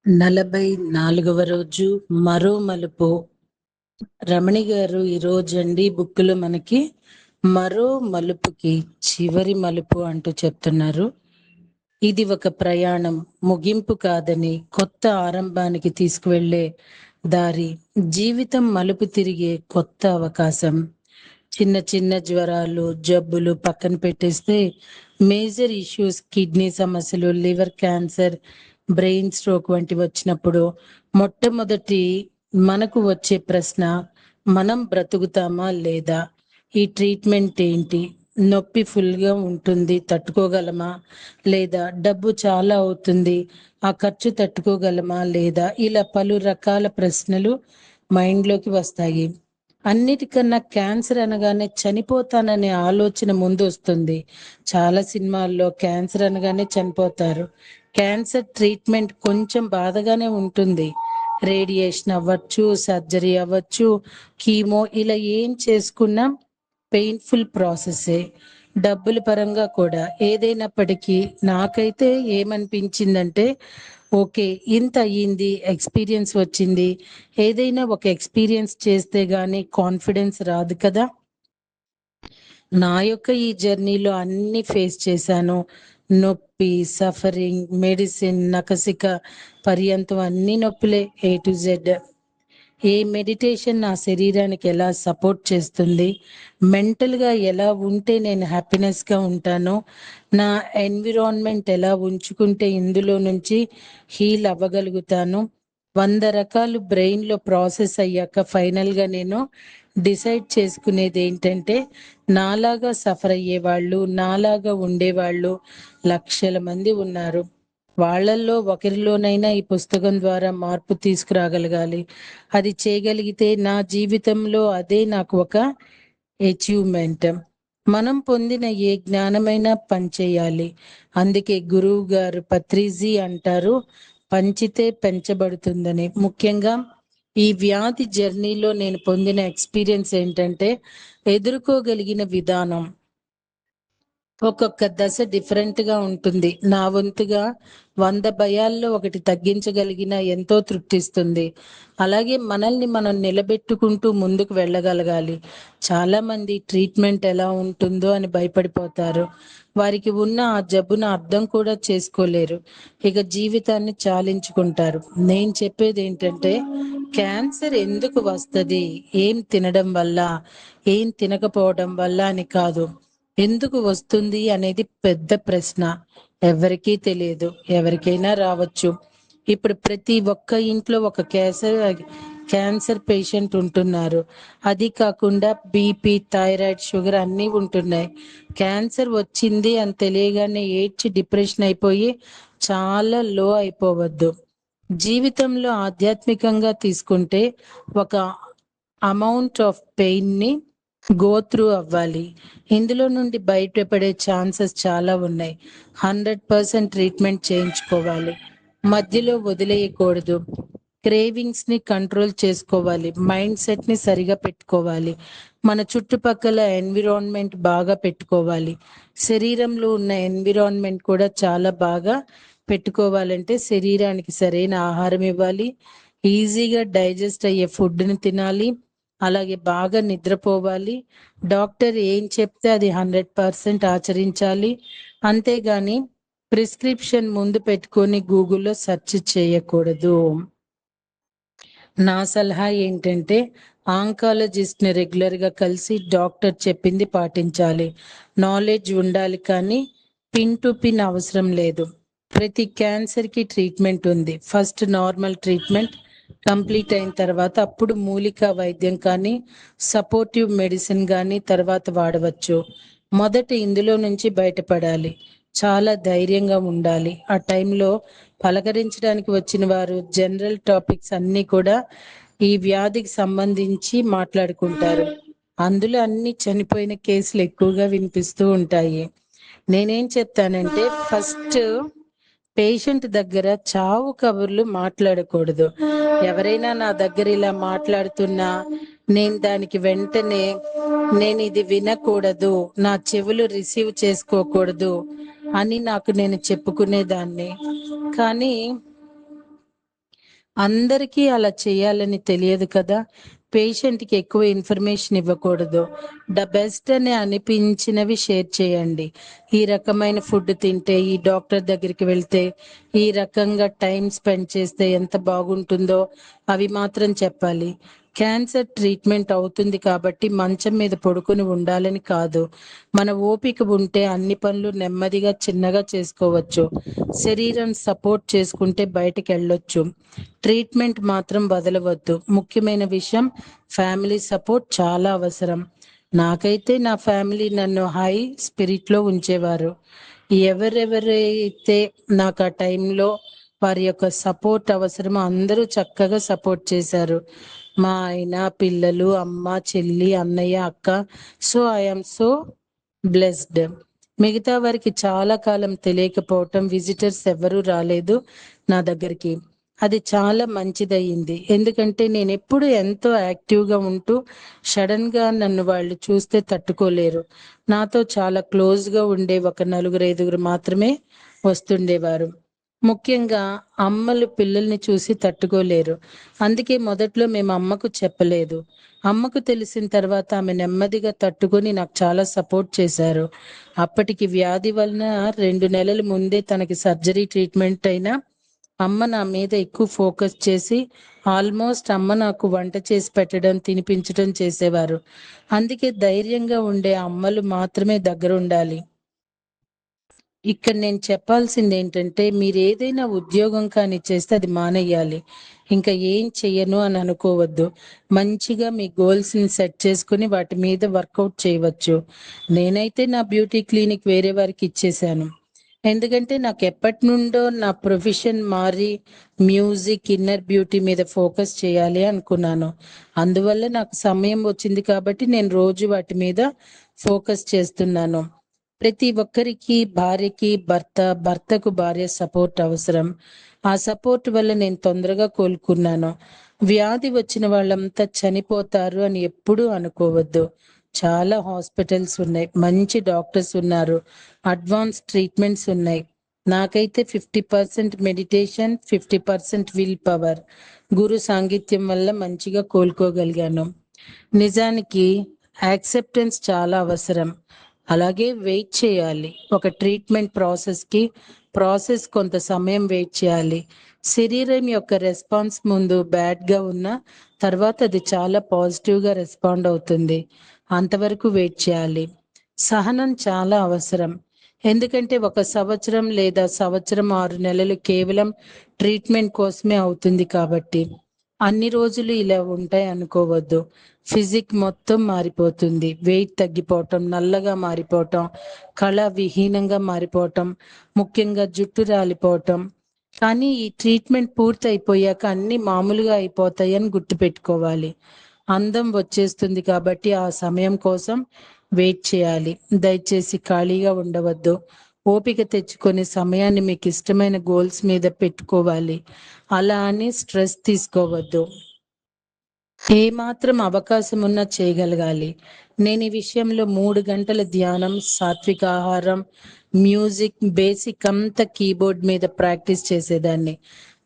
44వ రోజు మరో మలుపు. రమణి గారు ఈరోజండి బుక్కులో మనకి మరో మలుపుకి చివరి మలుపు అంటూ చెప్తున్నారు. ఇది ఒక ప్రయాణం, ముగింపు కాదని, కొత్త ఆరంభానికి తీసుకువెళ్ళే దారి. జీవితం మలుపు తిరిగే కొత్త అవకాశం. చిన్న చిన్న జ్వరాలు, జబ్బులు పక్కన పెట్టేస్తే మేజర్ ఇష్యూస్, కిడ్నీ సమస్యలు, లివర్ క్యాన్సర్, బ్రెయిన్ స్ట్రోక్ వంటివి వచ్చినప్పుడు మొట్టమొదటి మనకు వచ్చే ప్రశ్న, మనం బ్రతుకుతామా లేదా? ఈ ట్రీట్మెంట్ ఏంటి? నొప్పి ఫుల్గా ఉంటుంది, తట్టుకోగలమా లేదా? డబ్బు చాలా అవుతుంది, ఆ ఖర్చు తట్టుకోగలమా లేదా? ఇలా పలు రకాల ప్రశ్నలు మైండ్లోకి వస్తాయి. అన్నిటికన్నా క్యాన్సర్ అనగానే చనిపోతాననే ఆలోచన ముందు వస్తుంది. చాలా సినిమాల్లో క్యాన్సర్ అనగానే చనిపోతారు. క్యాన్సర్ ట్రీట్మెంట్ కొంచెం బాధగానే ఉంటుంది. రేడియేషన్ అవ్వచ్చు, సర్జరీ అవ్వచ్చు, కీమో, ఇలా ఏం చేసుకున్నా పెయిన్ఫుల్ ప్రాసెసే. డబ్బుల పరంగా కూడా ఏదైనప్పటికీ నాకైతే ఏమనిపించిందంటే, ఓకే, ఇంత అయ్యింది, ఎక్స్పీరియన్స్ వచ్చింది. ఏదైనా ఒక ఎక్స్పీరియన్స్ చేస్తే గానీ కాన్ఫిడెన్స్ రాదు కదా. నా యొక్క ఈ జర్నీలో అన్ని ఫేస్ చేశాను. నొప్పి, సఫరింగ్, మెడిసిన్, నకసిక పర్యంతం అన్ని నొప్పులే, A to Z. A meditation నా శరీరానికి ఎలా సపోర్ట్ చేస్తుంది, మెంటల్గా ఎలా ఉంటే నేను హ్యాపీనెస్గా ఉంటానో, నా ఎన్విరాన్మెంట్ ఎలా ఉంచుకుంటే ఇందులో నుంచి హీల్ అవ్వగలుగుతాను. 100 రకాలు బ్రెయిన్లో ప్రాసెస్ అయ్యాక ఫైనల్గా నేను డిసైడ్ చేసుకునేది ఏంటంటే, నాలాగా సఫర్ అయ్యేవాళ్ళు, నాలాగా ఉండేవాళ్ళు లక్షల మంది ఉన్నారు. వాళ్ళల్లో ఒకరిలోనైనా ఈ పుస్తకం ద్వారా మార్పు తీసుకురాగలగాలి. అది చేయగలిగితే నా జీవితంలో అదే నాకు ఒక అచీవ్మెంట్. మనం పొందిన ఏ జ్ఞానమైనా పంచేయాలి. అందుకే గురువు గారు పత్రిజీ అంటారు, పంచితే పెంచబడుతుందని. ముఖ్యంగా ఈ వ్యాధి జర్నీలో నేను పొందిన ఎక్స్పీరియన్స్ ఏంటంటే, ఎదుర్కోగలిగిన విధానం ఒక్కొక్క దశ డిఫరెంట్ గా ఉంటుంది. నా వంతుగా 100 భయాల్లో ఒకటి తగ్గించగలిగిన ఎంతో తృప్తిస్తుంది. అలాగే మనల్ని మనం నిలబెట్టుకుంటూ ముందుకు వెళ్ళగలగాలి. చాలా మంది ట్రీట్మెంట్ ఎలా ఉంటుందో అని భయపడిపోతారు. వారికి ఉన్న ఆ జబ్బును అర్థం కూడా చేసుకోలేరు. ఇక జీవితాన్ని చాలించుకుంటారు. నేను చెప్పేది ఏంటంటే, క్యాన్సర్ ఎందుకు వస్తుంది, ఏం తినడం వల్ల, ఏం తినకపోవడం వల్ల అని కాదు, ఎందుకు వస్తుంది అనేది పెద్ద ప్రశ్న. ఎవరికీ తెలియదు, ఎవరికైనా రావచ్చు. ఇప్పుడు ప్రతి ఒక్క ఇంట్లో ఒక క్యాన్సర్ పేషెంట్ ఉంటున్నారు. అది కాకుండా బీపీ, థైరాయిడ్, షుగర్ అన్నీ ఉంటున్నాయి. క్యాన్సర్ వచ్చింది అని తెలియగానే ఏడ్చి డిప్రెషన్ అయిపోయి చాలా లో అయిపోవద్దు. జీవితంలో ఆధ్యాత్మికంగా తీసుకుంటే ఒక అమౌంట్ ఆఫ్ పెయిన్ ని గో త్రూ అవ్వాలి. ఇందులో నుండి బయటపడే ఛాన్సెస్ చాలా ఉన్నాయి. 100% ట్రీట్మెంట్ చేయించుకోవాలి. మధ్యలో వదిలేయకూడదు. క్రేవింగ్స్ ని కంట్రోల్ చేసుకోవాలి. మైండ్ సెట్ ని సరిగా పెట్టుకోవాలి. మన చుట్టుపక్కల ఎన్విరాన్మెంట్ బాగా పెట్టుకోవాలి. శరీరంలో ఉన్న ఎన్విరాన్మెంట్ కూడా చాలా బాగా పెట్టుకోవాలంటే శరీరానికి సరైన ఆహారం ఇవ్వాలి. ఈజీగా డైజెస్ట్ అయ్యే ఫుడ్ని తినాలి. అలాగే బాగా నిద్రపోవాలి. డాక్టర్ ఏం చెప్తే అది 100% ఆచరించాలి. అంతేగాని ప్రిస్క్రిప్షన్ ముందు పెట్టుకొని గూగుల్లో సెర్చ్ చేయకూడదు. నా సలహా ఏంటంటే, ఆంకాలజిస్ట్ ని రెగ్యులర్ గా కలిసి డాక్టర్ చెప్పింది పాటించాలి. నాలెడ్జ్ ఉండాలి, కానీ పిన్ టు పిన్ అవసరం లేదు. ప్రతి క్యాన్సర్ కి ట్రీట్మెంట్ ఉంది. ఫస్ట్ నార్మల్ ట్రీట్మెంట్ కంప్లీట్ అయిన తర్వాత అప్పుడు మూలికా వైద్యం కానీ సపోర్టివ్ మెడిసిన్ కానీ తర్వాత వాడవచ్చు. మొదట ఇందులో నుంచి బయటపడాలి. చాలా ధైర్యంగా ఉండాలి. ఆ టైంలో పలకరించడానికి వచ్చిన వారు జనరల్ టాపిక్స్ అన్ని కూడా ఈ వ్యాధికి సంబంధించి మాట్లాడుకుంటారు. అందులో అన్ని చనిపోయిన కేసులు ఎక్కువగా వినిపిస్తూ ఉంటాయి. నేనేం చెప్తానంటే, ఫస్ట్ పేషెంట్ దగ్గర చావు కబుర్లు మాట్లాడకూడదు. ఎవరైనా నా దగ్గర ఇలా మాట్లాడుతున్నా నేను దానికి వెంటనే నేను ఇది వినకూడదు, నా చెవులు రిసీవ్ చేసుకోకూడదు అని నాకు నేను చెప్పుకునేదాన్ని. కానీ అందరికీ అలా చేయాలని తెలియదు కదా. పేషెంట్కి ఎక్కువ ఇన్ఫర్మేషన్ ఇవ్వకూడదు. ద బెస్ట్ అని అనిపించినవి షేర్ చేయండి. ఈ రకమైన ఫుడ్ తింటే, ఈ డాక్టర్ దగ్గరికి వెళ్తే, ఈ రకంగా టైం స్పెండ్ చేస్తే ఎంత బాగుంటుందో అవి మాత్రం చెప్పాలి. క్యాన్సర్ ట్రీట్మెంట్ అవుతుంది కాబట్టి మంచం మీద పడుకుని ఉండాలని కాదు. మన ఓపిక ఉంటే అన్ని పనులు నెమ్మదిగా చిన్నగా చేసుకోవచ్చు. శరీరం సపోర్ట్ చేసుకుంటే బయటికి వెళ్ళొచ్చు. ట్రీట్మెంట్ మాత్రం వదలవద్దు. ముఖ్యమైన విషయం, ఫ్యామిలీ సపోర్ట్ చాలా అవసరం. నాకైతే నా ఫ్యామిలీ నన్ను హై స్పిరిట్ లో ఉంచేవారు. ఎవరెవరైతే నాకు ఆ టైంలో వారి యొక్క సపోర్ట్ అవసరమో అందరూ చక్కగా సపోర్ట్ చేశారు. మా ఆయన, పిల్లలు, అమ్మ, చెల్లి, అన్నయ్య, అక్క. So I'm so blessed. మిగతా వారికి చాలా కాలం తెలియకపోవటం, విజిటర్స్ ఎవరూ రాలేదు నా దగ్గరికి. అది చాలా మంచిదయ్యింది. ఎందుకంటే నేను ఎప్పుడు ఎంతో యాక్టివ్గా ఉంటూ సడన్ గా నన్ను వాళ్ళు చూస్తే తట్టుకోలేరు. నాతో చాలా క్లోజ్గా ఉండే ఒక నలుగురు ఐదుగురు మాత్రమే వస్తుండేవారు. ముఖ్యంగా అమ్మలు పిల్లల్ని చూసి తట్టుకోలేరు. అందుకే మొదట్లో మేము అమ్మకు చెప్పలేదు. అమ్మకు తెలిసిన తర్వాత ఆమె నెమ్మదిగా తట్టుకొని నాకు చాలా సపోర్ట్ చేశారు. అప్పటికి వ్యాధి వలన 2 నెలల ముందే తనకి సర్జరీ ట్రీట్మెంట్ అయినా అమ్మ నా మీద ఎక్కువ ఫోకస్ చేసి ఆల్మోస్ట్ అమ్మ నాకు వంట చేసి పెట్టడం, తినిపించడం చేసేవారు. అందుకే ధైర్యంగా ఉండే అమ్మలు మాత్రమే దగ్గర ఉండాలి. ఇక్కడ నేను చెప్పాల్సింది ఏంటంటే, మీరు ఏదైనా ఉద్యోగం కానీ చేస్తే అది మానేయాలి. ఇంకా ఏం చెయ్యను అని అనుకోవద్దు. మంచిగా మీ గోల్స్ని సెట్ చేసుకుని వాటి మీద వర్కౌట్ చేయవచ్చు. నేనైతే నా బ్యూటీ క్లినిక్ వేరే వారికి ఇచ్చేశాను. ఎందుకంటే నాకు ఎప్పటి నుండో నా ప్రొఫెషన్ మారి మ్యూజిక్, ఇన్నర్ బ్యూటీ మీద ఫోకస్ చేయాలి అనుకున్నాను. అందువల్ల నాకు సమయం వచ్చింది కాబట్టి నేను రోజు వాటి మీద ఫోకస్ చేస్తున్నాను. ప్రతి ఒక్కరికి, భార్యకి భర్త, భర్తకు భార్య సపోర్ట్ అవసరం. ఆ సపోర్ట్ వల్ల నేను తొందరగా కోలుకున్నాను. వ్యాధి వచ్చిన వాళ్ళంతా చనిపోతారు అని ఎప్పుడూ అనుకోవద్దు. చాలా హాస్పిటల్స్ ఉన్నాయి, మంచి డాక్టర్స్ ఉన్నారు, అడ్వాన్స్ ట్రీట్మెంట్స్ ఉన్నాయి. నాకైతే 50% మెడిటేషన్, 50% విల్ పవర్, గురు సాంగిత్యం వల్ల మంచిగా కోలుకోగలిగాను. నిజానికి యాక్సెప్టెన్స్ చాలా అవసరం. అలాగే వెయిట్ చేయాలి. ఒక ట్రీట్మెంట్ ప్రాసెస్ కొంత సమయం వెయిట్ చేయాలి. శరీరం యొక్క రెస్పాన్స్ ముందు బ్యాడ్గా ఉన్న తర్వాత అది చాలా పాజిటివ్గా రెస్పాండ్ అవుతుంది. అంతవరకు వెయిట్ చేయాలి. సహనం చాలా అవసరం. ఎందుకంటే 1 సంవత్సరం లేదా సంవత్సరం 6 నెలలు కేవలం ట్రీట్మెంట్ కోసమే అవుతుంది కాబట్టి. అన్ని రోజులు ఇలా ఉంటాయి అనుకోవద్దు. ఫిజిక్ మొత్తం మారిపోతుంది. వెయిట్ తగ్గిపోవటం, నల్లగా మారిపోవటం, కళ విహీనంగా మారిపోవటం, ముఖ్యంగా జుట్టు రాలిపోవటం. కానీ ఈ ట్రీట్మెంట్ పూర్తి అయిపోయాక అన్ని మామూలుగా అయిపోతాయని గుర్తుపెట్టుకోవాలి. అందం వచ్చేస్తుంది కాబట్టి ఆ సమయం కోసం వెయిట్ చేయాలి. దయచేసి ఖాళీగా ఉండవద్దు. ఓపిక తెచ్చుకొని సమయాన్ని మీకు ఇష్టమైన గోల్స్ మీద పెట్టుకోవాలి. అలా అని స్ట్రెస్ తీసుకోవద్దు. ఏ మాత్రం అవకాశం ఉన్నా చేయగలగాలి. నేను ఈ విషయంలో 3 గంటల ధ్యానం, సాత్విక ఆహారం, మ్యూజిక్, బేసిక్ అంతా కీబోర్డ్ మీద ప్రాక్టీస్ చేసేదాన్ని.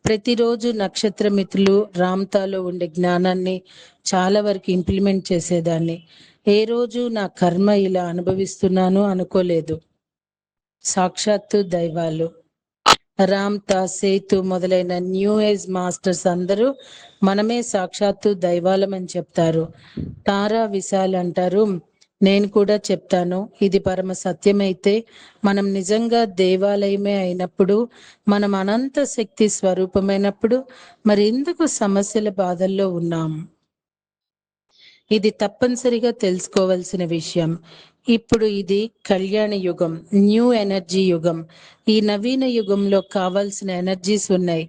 ప్రతిరోజు నక్షత్ర మిత్రులు, రామ్తాలో ఉండే జ్ఞానాన్ని చాలా వరకు ఇంప్లిమెంట్ చేసేదాన్ని. ఏ రోజు నా కర్మ ఇలా అనుభవిస్తున్నాను అనుకోలేదు. సాక్షాత్తు దైవాలు. రామ్తా, సేతు మొదలైన న్యూ ఏజ్ మాస్టర్స్ అందరూ మనమే సాక్షాత్తు దైవాలమని చెప్తారు. తారా విశాల్ అంటారు, నేను కూడా చెప్తాను, ఇది పరమ సత్యమైతే మనం నిజంగా దేవాలయమే అయినప్పుడు, మనం అనంత శక్తి స్వరూపమైనప్పుడు మరి ఎందుకు సమస్యల బాధల్లో ఉన్నాం? ఇది తప్పనిసరిగా తెలుసుకోవాల్సిన విషయం. ఇప్పుడు ఇది కళ్యాణ యుగం, న్యూ ఎనర్జీ యుగం. ఈ నవీన యుగంలో కావాల్సిన ఎనర్జీస్ ఉన్నాయి.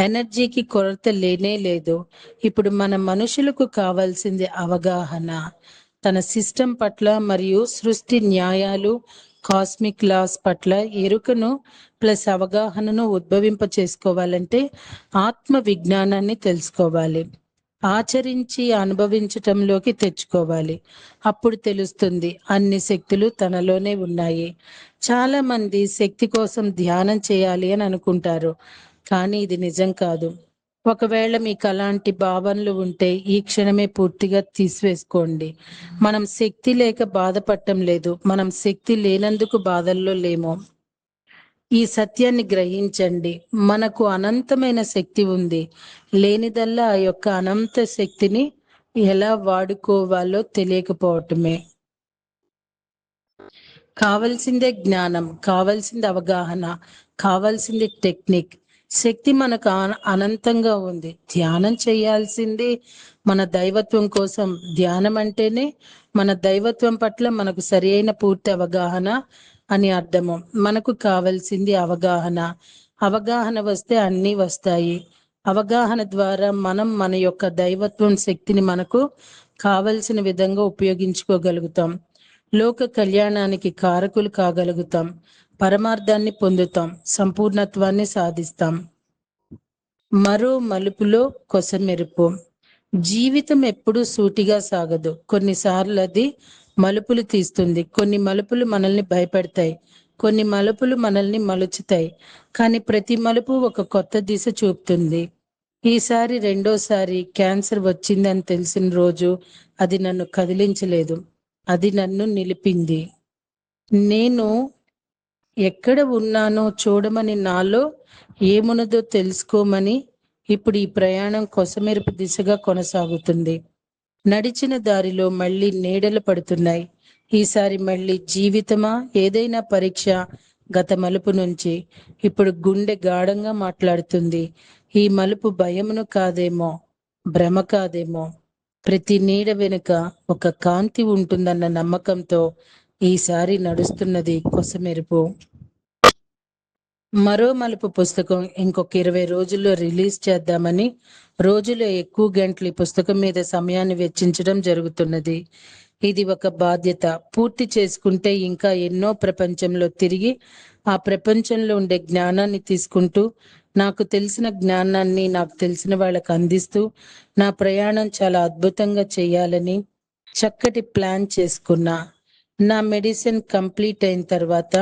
ఎనర్జీకి కొరత లేనే లేదు. ఇప్పుడు మన మనుషులకు కావాల్సింది అవగాహన. తన సిస్టమ్ పట్ల మరియు సృష్టి న్యాయాలు, కాస్మిక్ లాస్ పట్ల ఎరుకను ప్లస్ అవగాహనను ఉద్భవింప చేసుకోవాలంటే ఆత్మ విజ్ఞానాన్ని తెలుసుకోవాలి. ఆచరించి అనుభవించటంలోకి తెచ్చుకోవాలి. అప్పుడు తెలుస్తుంది అన్ని శక్తులు తనలోనే ఉన్నాయి. చాలా మంది శక్తి కోసం ధ్యానం చేయాలి అని అనుకుంటారు, కానీ ఇది నిజం కాదు. ఒకవేళ మీకు అలాంటి భావనలు ఉంటే ఈ క్షణమే పూర్తిగా తీసివేసుకోండి. మనం శక్తి లేక బాధపడటం లేదు, మనం శక్తి లేనందుకు బాధల్లో లేము. ఈ సత్యాన్ని గ్రహించండి. మనకు అనంతమైన శక్తి ఉంది. లేనిదల్లా ఆ యొక్క అనంత శక్తిని ఎలా వాడుకోవాలో తెలియకపోవటమే. కావలసిందే జ్ఞానం, కావలసింది అవగాహన, కావలసింది టెక్నిక్. శక్తి మనకు అనంతంగా ఉంది. ధ్యానం చేయాల్సింది మన దైవత్వం కోసం. ధ్యానం అంటేనే మన దైవత్వం పట్ల మనకు సరి అయిన పూర్తి అవగాహన అని అర్థము. మనకు కావలసింది అవగాహన. అవగాహన వస్తే అన్నీ వస్తాయి. అవగాహన ద్వారా మనం మన యొక్క దైవత్వం శక్తిని మనకు కావలసిన విధంగా ఉపయోగించుకోగలుగుతాం. లోక కళ్యాణానికి కారకులు కాగలుగుతాం. పరమార్థాన్ని పొందుతాం. సంపూర్ణత్వాన్ని సాధిస్తాం. మరో మలుపులో కొసమెరుపు. జీవితం ఎప్పుడూ సూటిగా సాగదు. కొన్నిసార్లు అది మలుపులు తీస్తుంది. కొన్ని మలుపులు మనల్ని భయపెడతాయి, కొన్ని మలుపులు మనల్ని మలుచుతాయి. కానీ ప్రతి మలుపు ఒక కొత్త దిశ చూపుతుంది. ఈసారి రెండోసారి క్యాన్సర్ వచ్చిందని తెలిసిన రోజు అది నన్ను కదిలించలేదు, అది నన్ను నిలిపింది. నేను ఎక్కడ ఉన్నానో చూడమని, నాలో ఏమున్నదో తెలుసుకోమని ఇప్పుడు ఈ ప్రయాణం కొసమెరుపు దిశగా కొనసాగుతుంది. నడిచిన దారిలో మళ్ళీ నీడలు పడుతున్నాయి. ఈసారి మళ్ళీ జీవితమా, ఏదైనా పరీక్ష గత మలుపు నుంచి ఇప్పుడు గుండె గాఢంగా మాట్లాడుతుంది. ఈ మలుపు భయమును కాదేమో, భ్రమ కాదేమో, ప్రతి నీడ వెనుక ఒక కాంతి ఉంటుందన్న నమ్మకంతో ఈసారి నడుస్తున్నది కొసమెరుపు. మరో మలుపు పుస్తకం ఇంకొక 20 రోజుల్లో రిలీజ్ చేద్దామని రోజులో ఎక్కువ గంటలు ఈ పుస్తకం మీద సమయాన్ని వెచ్చించడం జరుగుతున్నది. ఇది ఒక బాధ్యత. పూర్తి చేసుకుంటే ఇంకా ఎన్నో ప్రపంచంలో తిరిగి ఆ ప్రపంచంలో ఉండే జ్ఞానాన్ని తీసుకుంటూ, నాకు తెలిసిన జ్ఞానాన్ని నాకు తెలిసిన వాళ్ళకి అందిస్తూ నా ప్రయాణం చాలా అద్భుతంగా చేయాలని చక్కటి ప్లాన్ చేసుకున్నా. నా మెడిసిన్ కంప్లీట్ అయిన తర్వాత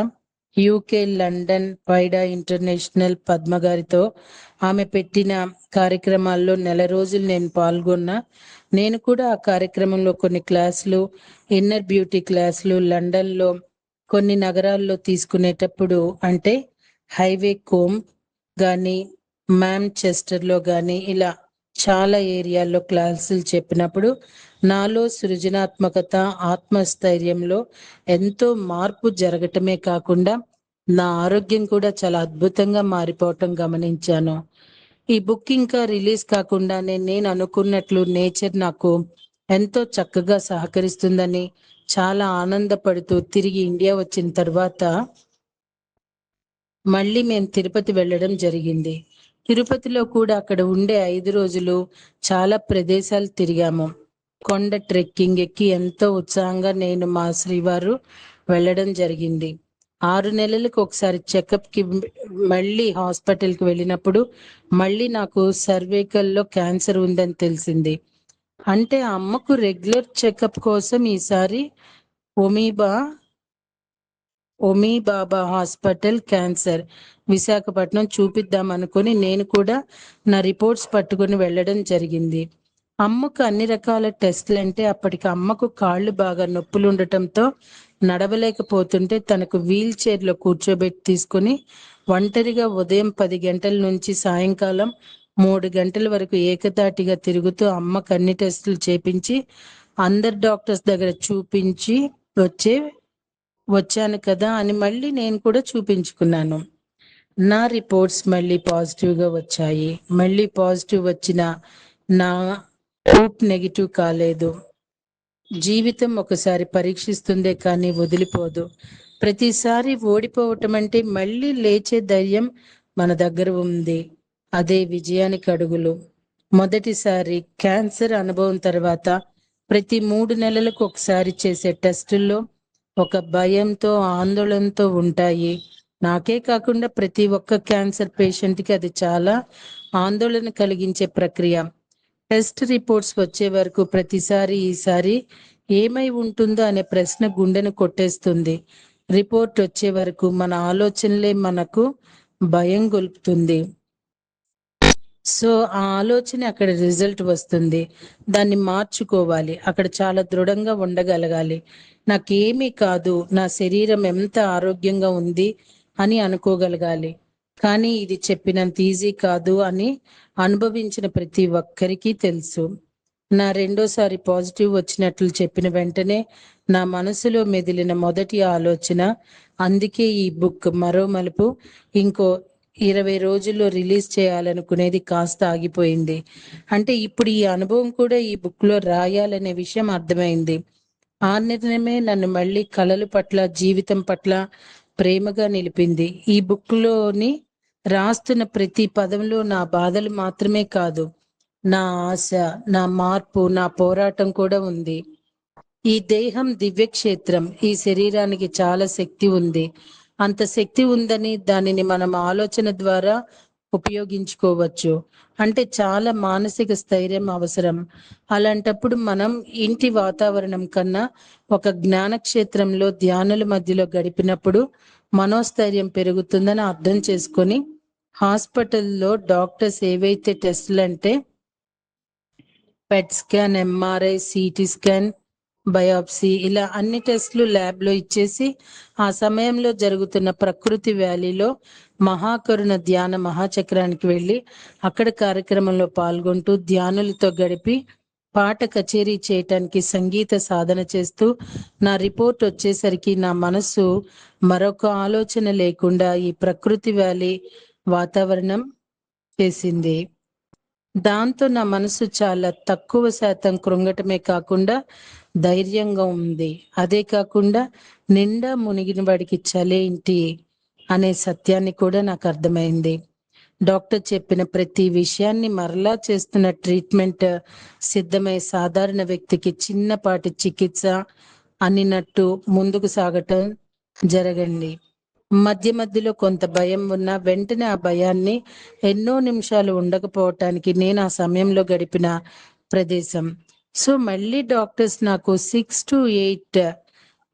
యూకే, లండన్, వైడా ఇంటర్నేషనల్ పద్మ గారితో ఆమె పెట్టిన కార్యక్రమాల్లో నెల రోజులు నేను పాల్గొన్నా. నేను కూడా ఆ కార్యక్రమంలో కొన్ని క్లాసులు, ఇన్నర్ బ్యూటీ క్లాసులు లండన్లో కొన్ని నగరాల్లో తీసుకునేటప్పుడు, అంటే హైవే కోమ్ కానీ మాంచెస్టర్లో కానీ ఇలా చాలా ఏరియాల్లో క్లాసులు చెప్పినప్పుడు నాలో సృజనాత్మకత, ఆత్మస్థైర్యంలో ఎంతో మార్పు జరగటమే కాకుండా నా ఆరోగ్యం కూడా చాలా అద్భుతంగా మారిపోవటం గమనించాను. ఈ బుక్ ఇంకా రిలీజ్ కాకుండానే నేను అనుకున్నట్లు నేచర్ నాకు ఎంతో చక్కగా సహకరిస్తుందని చాలా ఆనందపడుతూ తిరిగి ఇండియా వచ్చిన తర్వాత మళ్ళీ మేము తిరుపతి వెళ్ళడం జరిగింది. తిరుపతిలో కూడా అక్కడ ఉండే 5 రోజులు చాలా ప్రదేశాలు తిరిగాము. కొండ ట్రెక్కింగ్ ఎక్కి ఎంతో ఉత్సాహంగా నేను మా శ్రీవారు వెళ్ళడం జరిగింది. 6 నెలలకు ఒకసారి చెకప్కి మళ్ళీ హాస్పిటల్కి వెళ్ళినప్పుడు మళ్ళీ నాకు సర్వైకల్లో క్యాన్సర్ ఉందని తెలిసింది. అంటే అమ్మకు రెగ్యులర్ చెకప్ కోసం ఈసారి ఒమీబా బాబా హాస్పిటల్ క్యాన్సర్ విశాఖపట్నం చూపిద్దాం అనుకుని నేను కూడా నా రిపోర్ట్స్ పట్టుకుని వెళ్ళడం జరిగింది. అమ్మకు అన్ని రకాల టెస్టులు అంటే అప్పటికి అమ్మకు కాళ్ళు బాగా నొప్పులు ఉండటంతో నడవలేకపోతుంటే తనకు వీల్ చైర్లో కూర్చోబెట్టి తీసుకుని ఒంటరిగా ఉదయం 10 గంటల నుంచి సాయంకాలం 3 గంటల వరకు ఏకతాటిగా తిరుగుతూ అమ్మకు అన్ని టెస్టులు చేపించి అందరు డాక్టర్స్ దగ్గర చూపించి వచ్చాను కదా అని మళ్ళీ నేను కూడా చూపించుకున్నాను. నా రిపోర్ట్స్ మళ్ళీ పాజిటివ్గా వచ్చాయి. మళ్ళీ పాజిటివ్ వచ్చిన నా హోప్ నెగిటివ్ కాలేదు. జీవితం ఒకసారి పరీక్షిస్తుందే కానీ వదిలిపోదు. ప్రతిసారి ఓడిపోవటం అంటే మళ్ళీ లేచే ధైర్యం మన దగ్గర ఉంది. అదే విజయానికి అడుగులు. మొదటిసారి క్యాన్సర్ అనుభవం తర్వాత ప్రతి 3 నెలలకు ఒకసారి చేసే టెస్టుల్లో ఒక భయంతో, ఆందోళనతో ఉంటాయి. నాకే కాకుండా ప్రతి ఒక్క క్యాన్సర్ పేషెంట్కి అది చాలా ఆందోళన కలిగించే ప్రక్రియ. టెస్ట్ రిపోర్ట్స్ వచ్చే వరకు ప్రతిసారి ఈసారి ఏమై ఉంటుందో అనే ప్రశ్న గుండెను కొట్టేస్తుంది. రిపోర్ట్ వచ్చే వరకు మన ఆలోచనలే మనకు భయం గొల్పుతుంది. సో ఆ ఆలోచన అక్కడ రిజల్ట్ వస్తుంది. దాన్ని మార్చుకోవాలి. అక్కడ చాలా దృఢంగా ఉండగలగాలి. నాకేమీ కాదు, నా శరీరం ఎంత ఆరోగ్యంగా ఉంది అని అనుకోగలగాలి. కానీ ఇది చెప్పినంత ఈజీ కాదు అని అనుభవించిన ప్రతి ఒక్కరికి తెలుసు. నా రెండోసారి పాజిటివ్ వచ్చినట్లు చెప్పిన వెంటనే నా మనసులో మెదిలిన మొదటి ఆలోచన, అందుకే ఈ బుక్ మరో మలుపు ఇంకో 20 రోజుల్లో రిలీజ్ చేయాలనుకునేది కాస్త ఆగిపోయింది. అంటే ఇప్పుడు ఈ అనుభవం కూడా ఈ బుక్ లో రాయాలనే విషయం అర్థమైంది. ఆ నిర్ణయమే నన్ను మళ్ళీ కళల పట్ల, జీవితం పట్ల ప్రేమగా నిలిపింది. ఈ బుక్ లోని రాస్తున్న ప్రతి పదంలో నా బాధలు మాత్రమే కాదు, నా ఆశ, నా మార్పు, నా పోరాటం కూడా ఉంది. ఈ దేహం దివ్యక్షేత్రం. ఈ శరీరానికి చాలా శక్తి ఉంది. అంత శక్తి ఉందని దానిని మనం ఆలోచన ద్వారా ఉపయోగించుకోవచ్చు. అంటే చాలా మానసిక స్థైర్యం అవసరం. అలాంటప్పుడు మనం ఇంటి వాతావరణం కన్నా ఒక జ్ఞానక్షేత్రంలో ధ్యానుల మధ్యలో గడిపినప్పుడు మనోస్థైర్యం పెరుగుతుందని అర్థం చేసుకొని హాస్పిటల్లో డాక్టర్స్ ఏవైతే టెస్టులు అంటే PET scan, MRI, CT scan, biopsy ఇలా అన్ని టెస్టులు ల్యాబ్లో ఇచ్చేసి ఆ సమయంలో జరుగుతున్న ప్రకృతి వ్యాలీలో మహాకరుణ ధ్యాన మహాచక్రానికి వెళ్ళి అక్కడ కార్యక్రమంలో పాల్గొంటూ ధ్యానులతో గడిపి పాట కచేరీ చేయటానికి సంగీత సాధన చేస్తూ నా రిపోర్ట్ వచ్చేసరికి నా మనసు మరొక ఆలోచన లేకుండా ఈ ప్రకృతి వ్యాలీ వాతావరణం చేసింది. దాంతో నా మనసు చాలా తక్కువ శాతం కృంగటమే కాకుండా ధైర్యంగా ఉంది. అదే కాకుండా నిండా మునిగిన వాడికి చలేంటి అనే సత్యాన్ని కూడా నాకు అర్థమైంది. డాక్టర్ చెప్పిన ప్రతి విషయాన్ని మరలా చేస్తున్న ట్రీట్మెంట్ సిద్ధమై సాధారణ వ్యక్తికి చిన్నపాటి చికిత్స అనినట్టు ముందుకు సాగటం జరగండి. మధ్య మధ్యలో కొంత భయం ఉన్నా వెంటనే ఆ భయాన్ని ఎన్నో నిమిషాలు ఉండకపోవటానికి నేను ఆ సమయంలో గడిపిన ప్రదేశం. సో మళ్ళీ డాక్టర్స్ నాకు 6 to 8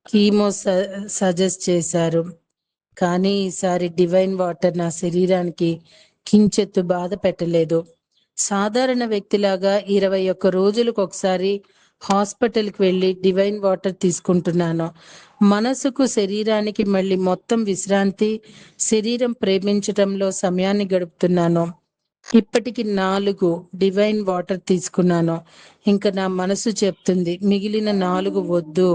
కీమో సజెస్ట్ చేశారు. కానీ ఈసారి డివైన్ వాటర్ నా శరీరానికి కించెత్తు బాధ పెట్టలేదు. సాధారణ వ్యక్తిలాగా 21 రోజులకు ఒకసారి హాస్పిటల్కి వెళ్ళి డివైన్ వాటర్ తీసుకుంటున్నాను. మనసుకు, శరీరానికి మళ్ళీ మొత్తం విశ్రాంతి, శరీరం ప్రేమించటంలో సమయాన్ని గడుపుతున్నాను. ఇప్పటికి 4 డివైన్ వాటర్ తీసుకున్నాను. ఇంకా నా మనసు చెప్తుంది మిగిలిన 4 వద్దు.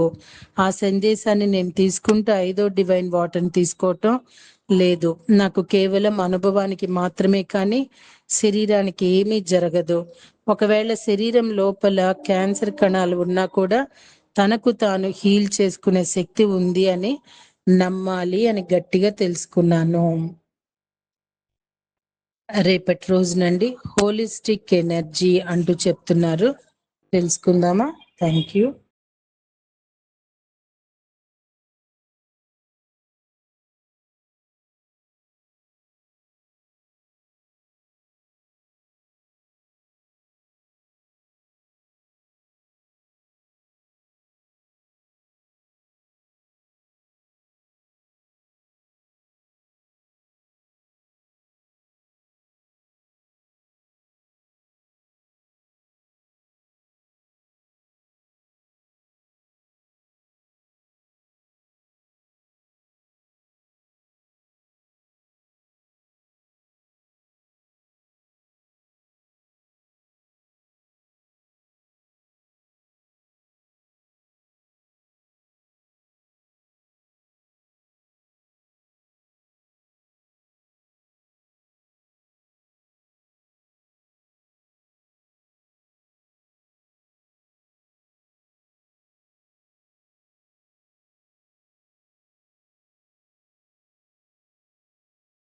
ఆ సందేశాన్ని నేను తీసుకుంటూ 5వ డివైన్ వాటర్ని తీసుకోవటం లేదు. నాకు కేవలం అనుభవానికి మాత్రమే, కానీ శరీరానికి ఏమీ జరగదు. ఒకవేళ శరీరం లోపల క్యాన్సర్ కణాలు ఉన్నా కూడా తనకు తాను హీల్ చేసుకునే శక్తి ఉంది అని నమ్మాలి అని గట్టిగా తెలుసుకున్నాను. రేపటి రోజు నుండి హోలిస్టిక్ ఎనర్జీ అంటూ చెప్తున్నారు, తెలుసుకుందామా? Thank you.